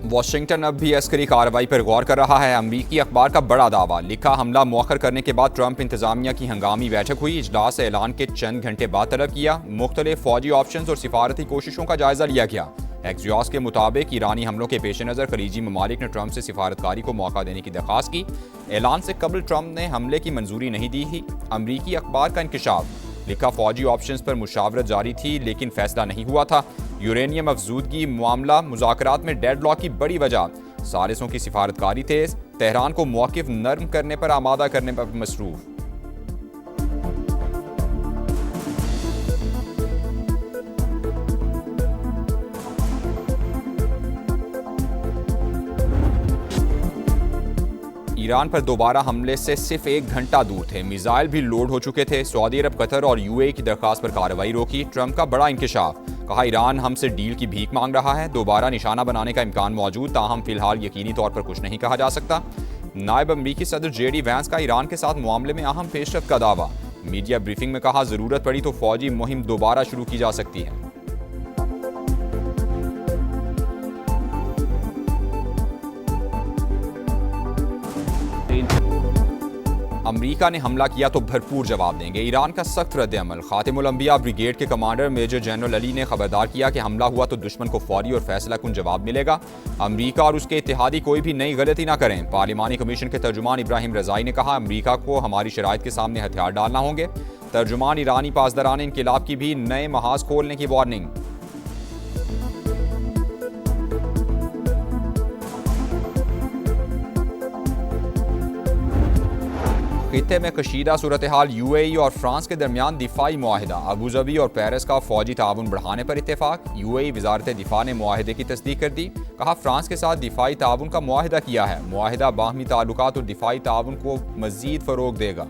Washington अब भी अस्करी कार्रवाई पर गौर कर रहा है। अमरीकी अखबार का बड़ा दावा, लिखा हमला मौखर करने के बाद ट्रंप इंतजामिया की हंगामी बैठक हुई। इजलास ऐलान के चंद घंटे बाद तलब किया। मुख्तलिफ फौजी ऑप्शन और सिफारती कोशिशों का जायजा लिया गया। एक्सियोस के मुताबिक ईरानी हमलों के पेश नज़र खलीजी ममालिक ने ट्रंप से सिफारतकारी को मौका देने की दरख्वास्त की। ऐलान से कबल ट्रंप ने हमले की मंजूरी नहीं दी थी। अमरीकी अखबार का इंकशाफ, लिखा फौजी ऑप्शंस पर मुशावरत जारी थी लेकिन फैसला नहीं हुआ था। यूरेनियम अफजूदगी मामला मुज़ाकरात में डेडलॉक की बड़ी वजह। सालिसों की सिफारतकारी तेज, तेहरान को मौक़िफ़ नर्म करने पर आमादा करने पर मसरूफ़। ईरान पर दोबारा हमले से सिर्फ 1 घंटा दूर थे। मिसाइल भी लोड हो चुके थे। सऊदी अरब, कतर और यूएई की दरख्वास्त पर कार्रवाई रोकी। ट्रंप का बड़ा इंकशाफ, कहा ईरान हमसे डील की भीख मांग रहा है। दोबारा निशाना बनाने का इम्कान मौजूद, ताहम फिलहाल यकीनी तौर पर कुछ नहीं कहा जा सकता। नायब अमरीकी सदर जेडी वैंस का ईरान के साथ मामले में अहम पेशरफ्त का दावा। मीडिया ब्रीफिंग में कहा जरूरत पड़ी तो फौजी मुहिम दोबारा शुरू की जा सकती है। अमरीका ने हमला किया तो भरपूर जवाब देंगे, ईरान का सख्त रद्द-ए-अमल। खातिमुल अंबिया ब्रिगेड के कमांडर मेजर जनरल अली ने खबरदार किया कि हमला हुआ तो दुश्मन को फौरी और फैसला कुन जवाब मिलेगा। अमरीका और उसके इत्तेहादी कोई भी नई गलती ना करें। पार्लिमानी कमीशन के तर्जुमान इब्राहिम रजाई ने कहा अमरीका को हमारी शराइत के सामने हथियार डालना होंगे। तर्जुमान ईरानी पासदारान इनकिलाब की भी नए महाज खोलने की वार्निंग। खित्ते में कशीदा सूरत हाल, यूएई और फ्रांस के दरमियान दिफाई मुआहिदा। अबूजबी और पेरिस का फौजी ताउन बढ़ाने पर इत्तेफाक। यूएई वजारत दिफा ने मुआहिदे की तस्दीक कर दी। कहा फ्रांस के साथ दिफाई ताउन का मुआहिदा किया है। मुआहिदा बाहमी ताल्लुकात और दिफाई ताउन को मजीद फरोग देगा।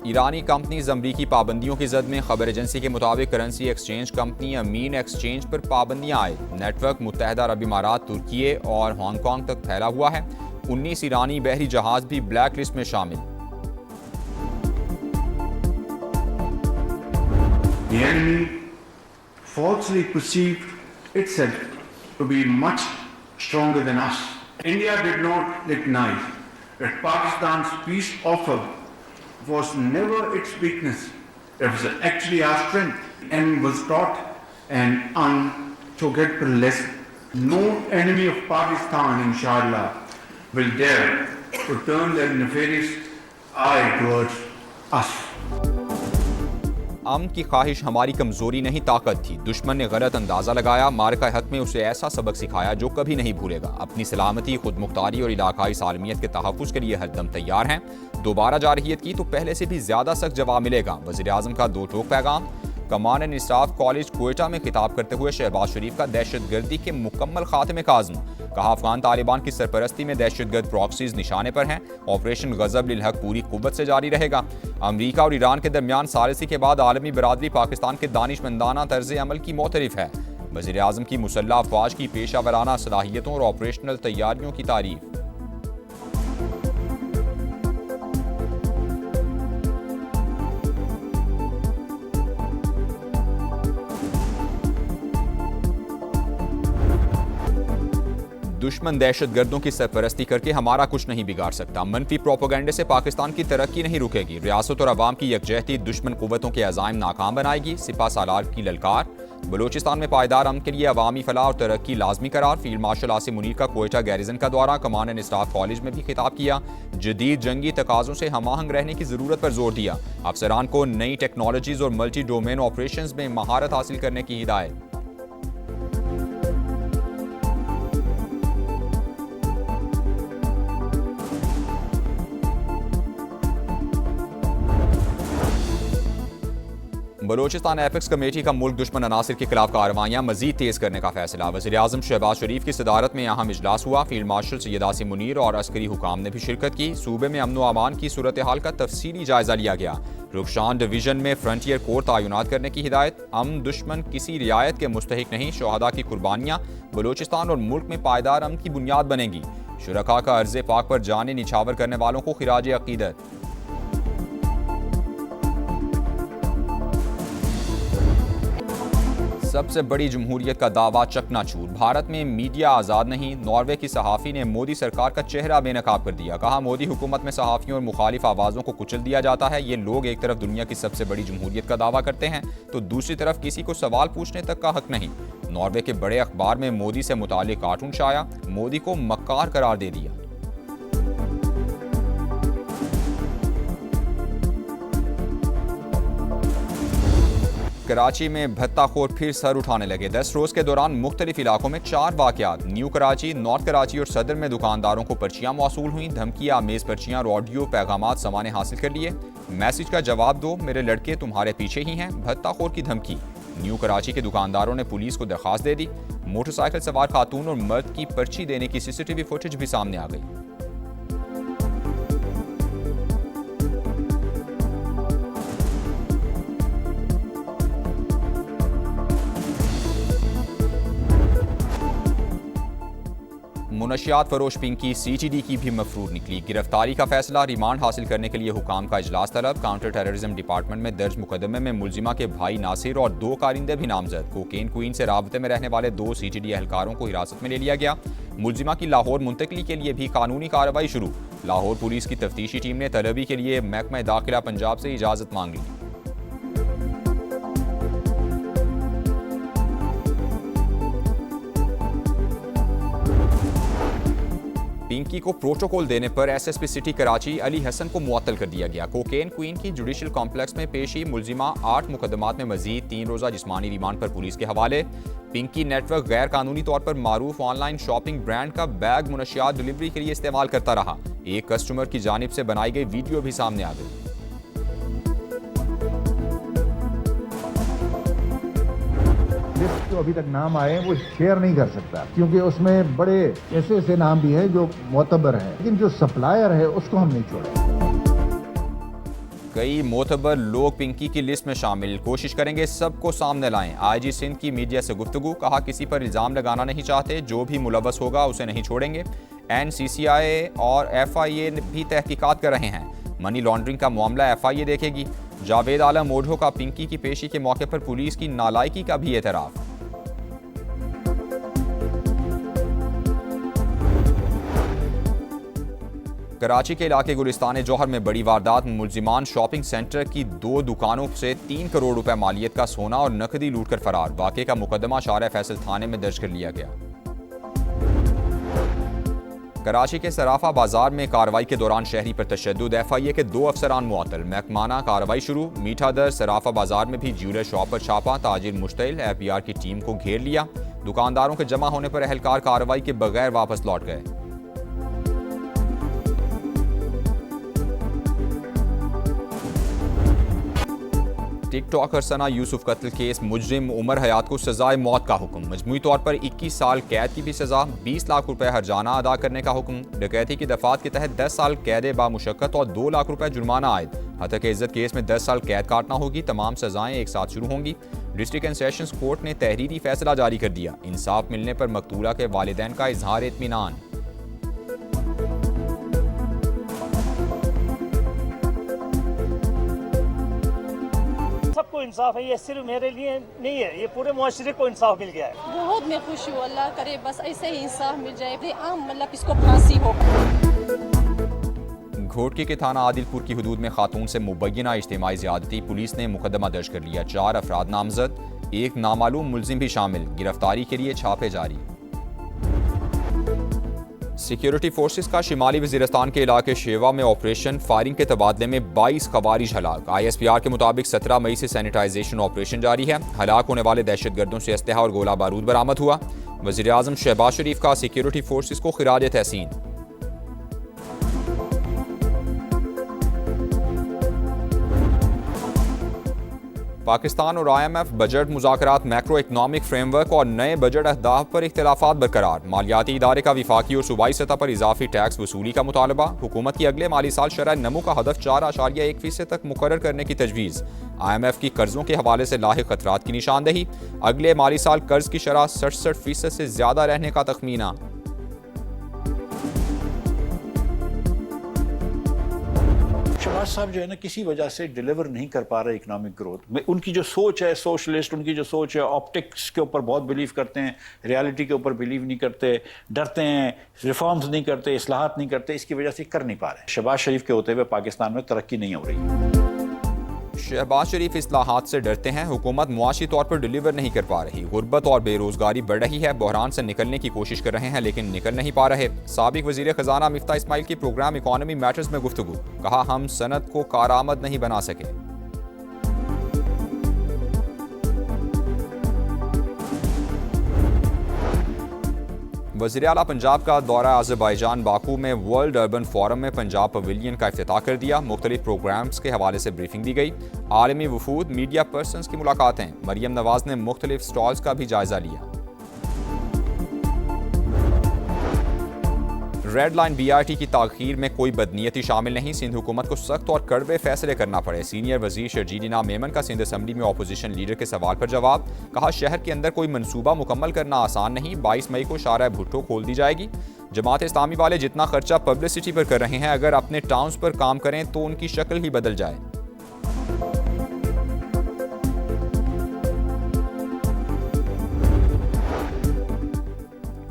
ईरानी कंपनीज अमरीकी पाबंदियों की जद में। खबर एजेंसी के मुताबिक करेंसी एक्सचेंज कंपनी अमीन एक्सचेंज पर पाबंदियां आए। नेटवर्क मुत्तहदा अरब इमारात, तुर्की और हांगकांग तक फैला हुआ है। 19 ईरानी बहरी जहाज भी ब्लैक लिस्ट में शामिल। The enemy falsely perceived itself to be much stronger than us. India did not recognize that Pakistan's peace offer was never its weakness. It was actually our strength, and was taught an unforgettable lesson. No enemy of Pakistan, inshallah, will dare to turn their nefarious eye towards us. अमन की ख्वाहिश हमारी कमजोरी नहीं ताकत थी। दुश्मन ने गलत अंदाजा लगाया। मारका हक में उसे ऐसा सबक सिखाया जो कभी नहीं भूलेगा। अपनी सलामती, खुद मुख्तारी और इलाकाई सालमियत के तहफ़्फ़ुज़ के लिए हरदम तैयार हैं। दोबारा जारहियत की तो पहले से भी ज़्यादा सख्त जवाब मिलेगा। वज़ीर आज़म का दो टोक पैगाम। कमान एंड इंसाफ कॉलेज क्वेटा में खिताब करते हुए शहबाज शरीफ का दहशतगर्दी के मुकम्मल खात्मे का आज़म। कहा अफगान तालिबान की सरपरस्ती में दहशतगर्द प्रॉक्सीज निशाने पर हैं। ऑपरेशन गज़ब लिल हक पूरी कुव्वत से जारी रहेगा। अमरीका और ईरान के दरमियान सालिसी के बाद आलमी बरादरी पाकिस्तान के दानिशमंदाना तर्ज अमल की मोतरिफ है। वज़ीर आज़म की मुसल्लह अफवाज की पेशा वराना सलाहियतों और ऑपरेशनल तैयारियों की तारीफ। दुश्मन दहशतगर्दों की सरपरस्ती करके हमारा कुछ नहीं बिगाड़ सकता। मनफी प्रोपेगेंडे से पाकिस्तान की तरक्की नहीं रुकेगी। रियासत और अवाम की यकजहती दुश्मन कुव्वतों के अज़ाइम नाकाम बनाएगी। सिपा सालार की ललकार। बलूचिस्तान में पायदार अमन के लिए अवामी फलाह और तरक्की लाजमी करार। फील्ड मार्शल आसिम मुनीर का कोयटा गैरिजन का दौरा। कमान एंड स्टाफ कॉलेज में भी खिताब किया। जदीद जंगी तकाज़ों से हमाहंग रहने की ज़रूरत पर जोर दिया। अफसरान को नई टेक्नोलॉजीज़ और मल्टी डोमेन ऑपरेशंस में महारत हासिल करने की हिदायत। बलोचिस्तान एपेक्स कमेटी का मुल्क दुश्मन अनासिर के खिलाफ कार्रवाइयाँ मजीद तेज करने का फैसला। वज़ीर आज़म शहबाज शरीफ की सदारत में अहम इजलास हुआ। फील्ड मार्शल सैयद आसिम मुनीर और अस्करी हुकाम ने भी शिरकत की। सूबे में अमन व अमान की सूरत हाल का तफसीली जायजा लिया गया। रुखशान डिवीजन में फ्रंटियर कोर तैनात करने की हिदायत। अमन दुश्मन किसी रियायत के मुस्तहिक नहीं। शोहदा की कुर्बानियाँ बलोचिस्तान और मुल्क में पायदार अमन की बुनियाद बनेंगी। शुरका का अर्ज़ पाक पर जाने निछावर करने वालों को खिराज अकीदत। सबसे बड़ी जमहूरियत का दावा चकनाचूर। भारत में मीडिया आज़ाद नहीं। नॉर्वे की सहाफ़ी ने मोदी सरकार का चेहरा बेनकाब कर दिया। कहा, मोदी हुकूमत में सहाफ़ियों और मुखालिफ आवाज़ों को कुचल दिया जाता है। ये लोग एक तरफ दुनिया की सबसे बड़ी जमहूरियत का दावा करते हैं तो दूसरी तरफ किसी को सवाल पूछने तक का हक नहीं। नॉर्वे के बड़े अखबार में मोदी से मुतालिक कार्टून छाया, मोदी को मक्कार करार दे दिया। कराची में भत्ताखोर फिर सर उठाने लगे। 10 रोज के दौरान मुख्तलिफ इलाकों में 4 वाकयात। न्यू कराची, नॉर्थ कराची और सदर में दुकानदारों को पर्चियां मौसूल हुई। धमकियां, मेज पर्चियां और ऑडियो पैगामात समाने हासिल कर लिए। मैसेज का जवाब दो, मेरे लड़के तुम्हारे पीछे ही हैं। भत्ताखोर की धमकी। न्यू कराची के दुकानदारों ने पुलिस को दरखास्त दे दी। मोटरसाइकिल सवार खातून और मर्द की पर्ची देने की सीसीटीवी फुटेज भी सामने आ गई। मुनशियात फरोश पिंकी सीटीडी की भी मफरूर निकली। गिरफ्तारी का फैसला, रिमांड हासिल करने के लिए हुकाम का इजलास तलब। काउंटर टेररिज्म डिपार्टमेंट में दर्ज मुकदमे में मुलजिमा के भाई नासिर और 2 कारिंदे भी नामजद। कोकेन क्वीन से राबते में रहने वाले 2 सीटीडी एहलकारों को हिरासत में ले लिया गया। मुलजिमा की लाहौर मुंतकली के लिए भी कानूनी कार्रवाई शुरू। लाहौर पुलिस की तफ्तीशी टीम ने तलबी के लिए महकमा दाखिला पंजाब से इजाज़त मांग ली। पिंकी को प्रोटोकॉल देने पर एसएसपी सिटी कराची अली हसन को मुअत्तल कर दिया गया। कोकेन क्वीन की जुडिशल कॉम्प्लेक्स में पेशी। मुलजिमा 8 मुकदमात में मजीद 3 रोज़ा जिस्मानी रिमांड पर पुलिस के हवाले। पिंकी नेटवर्क गैर कानूनी तौर पर मारूफ ऑनलाइन शॉपिंग ब्रांड का बैग मुनशियात डिलीवरी के लिए इस्तेमाल करता रहा। एक कस्टमर की जानिब से बनाई गई वीडियो भी सामने आ गई। जो अभी तक नाम आए वो शेयर नहीं कर सकता क्योंकि उसमें बड़े ऐसे ऐसे नाम भी हैं जो मोतबर हैं, लेकिन जो सप्लायर है उसको हम नहीं छोड़ेंगे। कई मोतबर लोग पिंकी की लिस्ट में शामिल। कोशिश करेंगे सबको सामने लाएं। आईजी सिंध की मीडिया से गुफ्तगू। कहा, किसी पर इल्जाम लगाना नहीं चाहते, जो भी मुलव्वस होगा उसे नहीं छोड़ेंगे। NCCI और FIA भी तहकीकात कर रहे हैं। मनी लॉन्ड्रिंग का मामला FIA देखेगी। जावेद आलम ओढ़ो का पिंकी की पेशी के मौके पर पुलिस की नालायकी का भी एतराफ। कराची के इलाके गुलिस्तान जौहर में बड़ी वारदात। मुलजिमान शॉपिंग सेंटर की 2 दुकानों से 3 करोड़ रुपए मालियत का सोना और नकदी लूटकर फरार। वाक़े का मुकदमा शारा फैसल थाने में दर्ज कर लिया गया। कराची के सराफा बाजार में कार्रवाई के दौरान शहरी पर तशद्दुद। FIA के 2 अफसरान मुअत्तल। महकमाना कार्रवाई शुरू। मीठा दर सराफा बाजार में भी ज्वेलर शॉप पर छापा। ताजिर मुश्तइल। FBI की टीम को घेर लिया। दुकानदारों के जमा होने पर एहलकार कार्रवाई के बगैर वापस लौट गए। टिकटॉकर सना यूसुफ कत्ल केस। मुजरिम उमर हयात को सजाए मौत का हुक्म। मजमूई तौर पर 21 साल कैद की भी सजा। 20 लाख रुपए हर्जाना अदा करने का हुक्म। डकैती की दफात के तहत 10 साल कैद बामुशक्कत और 2 लाख रुपए जुर्माना आयद। हत्या के इज्जत केस में 10 साल कैद काटना होगी। तमाम सजाएं एक साथ शुरू होंगी। डिस्ट्रिक्ट एंड सेशंस कोर्ट ने तहरीरी फैसला जारी कर दिया। इंसाफ मिलने पर मकतूला के वालिदैन का इजहार इत्मीनान। सबको इंसाफ है, ये सिर्फ मेरे लिए नहीं है, ये पूरे मुआशरे को इंसाफ मिल गया है। बहुत मैं खुश हूँ, अल्लाह करे बस ऐसे ही इंसाफ मिल जाए। आम मतलब इसको फांसी हो। घोटकी के थाना आदिलपुर की हदूद में खातून से मुबैना इज्तिमाई ज़्यादती। पुलिस ने मुकदमा दर्ज कर लिया। 4 अफराद नामजद, 1 नामालूम मुलजिम भी शामिल। गिरफ्तारी के लिए छापे जारी। सिक्योरिटी फोर्सेस का शिमाली वज़ीरिस्तान के इलाके शेवा में ऑपरेशन। फायरिंग के तबादले में 22 खवारिज हलाक। ISPR के मुताबिक 17 मई से सैनिटाइजेशन ऑपरेशन जारी है। हलाक होने वाले दहशतगर्दों से असलहा और गोला बारूद बरामद हुआ। वज़ीर आज़म शहबाज शरीफ का सिक्योरिटी फोर्सेस को खिराज तहसीन। पाकिस्तान और IMF बजट मुज़ाकरात। मैक्रो इकनॉमिक फ्रेमवर्क और नए बजट अहदाफ पर इख्तिलाफात बरकरार। मालियाती इदारे का विफाकी और सूबाई सतह पर इजाफी टैक्स वसूली का मुतालबा। हुकूमत की अगले माली साल शरह नमू का हदफ 4.1% तक मुकर्रर करने की तजवीज़। IMF की कर्जों के हवाले से लाहिक खतरात की निशानदही। अगले माली साल कर्ज की शरह 67% से ज्यादा रहने का तखमीना। शहबाज साहब जो है ना किसी वजह से डिलीवर नहीं कर पा रहे इकोनॉमिक ग्रोथ। उनकी जो सोच है सोशलिस्ट, उनकी जो सोच है ऑप्टिक्स के ऊपर बहुत बिलीव करते हैं, रियलिटी के ऊपर बिलीव नहीं करते, डरते हैं, रिफॉर्म्स नहीं करते, इस्लाहात नहीं करते, इसकी वजह से कर नहीं पा रहे। शहबाज शरीफ के होते हुए पाकिस्तान में तरक्की नहीं हो रही। शहबाज शरीफ इस्लाहात से डरते हैं, हुकूमत मुआशी तौर पर डिलीवर नहीं कर पा रही, गुर्बत और बेरोजगारी बढ़ रही है, बहरान से निकलने की कोशिश कर रहे हैं लेकिन निकल नहीं पा रहे। साबिक वजीर खजाना मिफ्ता इस्माइल की प्रोग्राम इकॉनमी मैटर्स में गुफ्तगू, कहा हम सनत को कारआमद नहीं बना सके। वज़ीर आला पंजाब का दौरा अज़रबैजान बाकू में वर्ल्ड अर्बन फोरम में पंजाब पवेलियन का इफ्तिताह कर दिया। मुख्तलिफ प्रोग्राम्स के हवाले से ब्रीफिंग दी गई। आलमी वफूद, मीडिया पर्सन्स की मुलाकातें। मरियम नवाज ने मुख्तलिफ स्टॉल्स का भी जायजा लिया। रेड लाइन BRT की ताख़ीर में कोई बदनीयती शामिल नहीं, सिंध हुकूमत को सख्त और कड़वे फैसले करना पड़े। सीनियर वजीर शर्जील इनाम मेमन का सिंध असम्बली में अपोजिशन लीडर के सवाल पर जवाब, कहा शहर के अंदर कोई मनसूबा मुकम्मल करना आसान नहीं, 22 मई को शारा भुट्टो खोल दी जाएगी। जमात इस्लामी वाले जितना खर्चा पब्लिसिटी पर कर रहे हैं, अगर अपने टाउन्स पर काम करें तो उनकी शक्ल ही बदल जाए।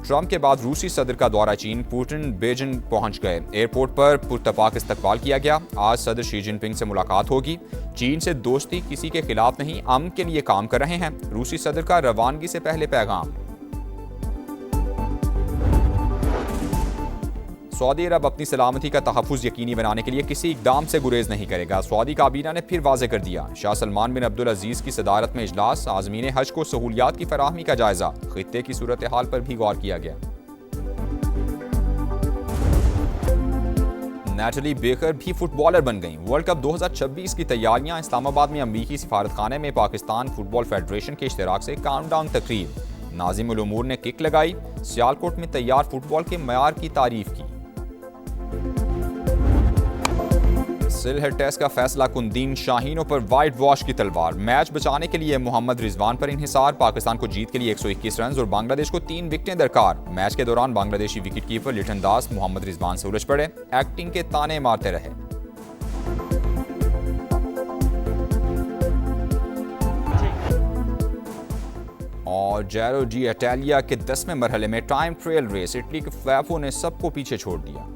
ट्रंप के बाद रूसी सदर का दौरा चीन, पुतिन बीजिंग पहुंच गए। एयरपोर्ट पर पुरतपाक इस्तकबाल किया गया। आज सदर शी जिनपिंग से मुलाकात होगी। चीन से दोस्ती किसी के खिलाफ नहीं, अमन के लिए काम कर रहे हैं। रूसी सदर का रवानगी से पहले पैगाम। सऊदी अरब अपनी सलामती का तहफ़्फ़ुज़ यकीनी बनाने के लिए किसी इक़दाम से गुरेज नहीं करेगा। सऊदी काबीना ने फिर वाज़ेह कर दिया। शाह सलमान बिन अब्दुल अजीज़ की सदारत में इजलास, आज़मीन हज को सहूलियात की फराहमी का जायजा, खित्ते की सूरत हाल पर भी गौर किया गया। नैटली बेकर भी फुटबॉलर बन गईं। वर्ल्ड कप 2026 की तैयारियां। इस्लामाबाद में अमरीकी सिफारतखाने में पाकिस्तान फुटबॉल फेडरेशन के इश्तिराक से काउंटडाउन तकरीब। नाज़िम उल उमूर ने किक लगाई। सियालकोट में तैयार फुटबॉल के मयार की तारीफ की। सिलहट टेस्ट का फैसला कुंदीन, शाहीनों पर वाइट वॉश की तलवार। मैच बचाने के लिए मोहम्मद रिजवान पर इन्हिसार। पाकिस्तान को जीत के लिए 121 रन और बांग्लादेश को 3 विकेटें दरकार। मैच के दौरान बांग्लादेशी विकेटकीपर लिटन दास मोहम्मद रिजवान से उलझ पड़े, एक्टिंग के ताने मारते रहे। और जैरो डी इटालिया के 10वें मरहले में टाइम ट्रायल रेस, इटली के फ्लैफो ने सबको पीछे छोड़ दिया।